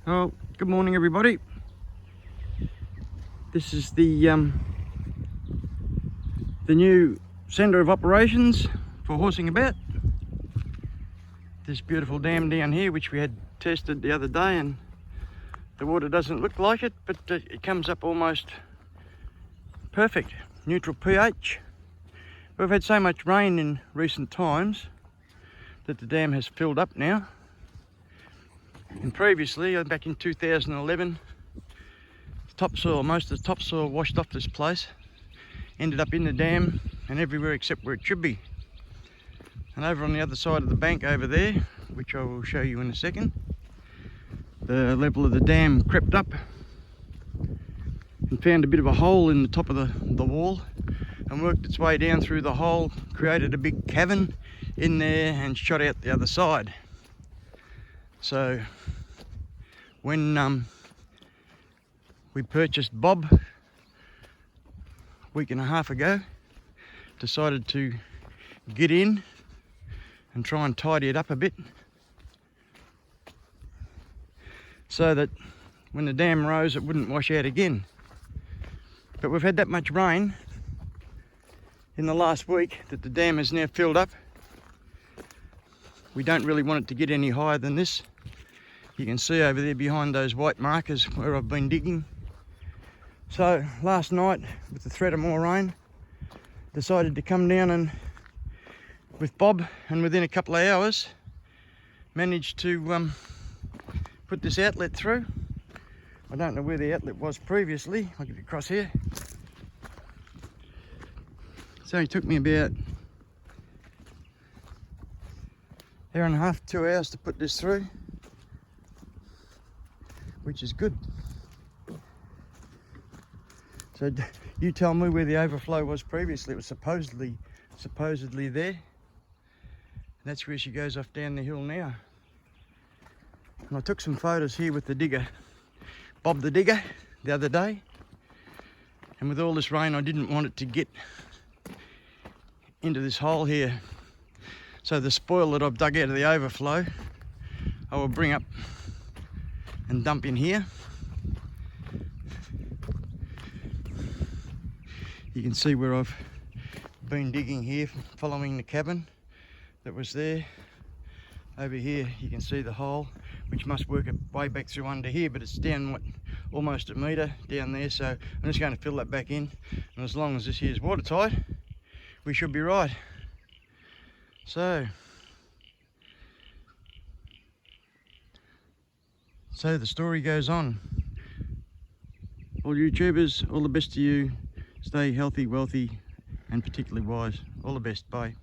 Well, good morning everybody. This is the new centre of operations for Horsingabout. This beautiful dam down here, which we had tested the other day, and the water doesn't look like it, but it comes up almost perfect, neutral pH. We've had so much rain in recent times that the dam has filled up now. And previously, back in 2011, topsoil, most of the topsoil washed off this place, ended up in the dam and everywhere except where it should be. And over on the other side of the bank over there, which I will show you in a second, the level of the dam crept up and found a bit of a hole in the top of the wall and worked its way down through the hole, created a big cavern in there and shot out the other side. So when we purchased Bob a week and a half ago, decided to get in and try and tidy it up a bit so that when the dam rose it wouldn't wash out again. But we've had that much rain in the last week that the dam is now filled up. We don't really want it to get any higher than this. You can see over there behind those white markers where I've been digging. So last night, with the threat of more rain, decided to come down and with Bob, and within a couple of hours managed to put this outlet through. I don't know where the outlet was previously. I'll get it across here. So it took me about hour and a half, 2 hours to put this through, which is good. So you tell me where the overflow was previously. It was supposedly there. And that's where she goes off down the hill now. And I took some photos here with the digger, Bob the digger, the other day. And with all this rain, I didn't want it to get into this hole here. So the spoil that I've dug out of the overflow, I will bring up and dump in here. You can see where I've been digging here, following the cabin that was there. Over here you can see the hole, which must work its way back through under here, but it's down almost a metre down there, so I'm just going to fill that back in, and as long as this here is watertight, we should be right. So the story goes on. All YouTubers, all the best to you. Stay healthy, wealthy, and particularly wise. All the best. Bye.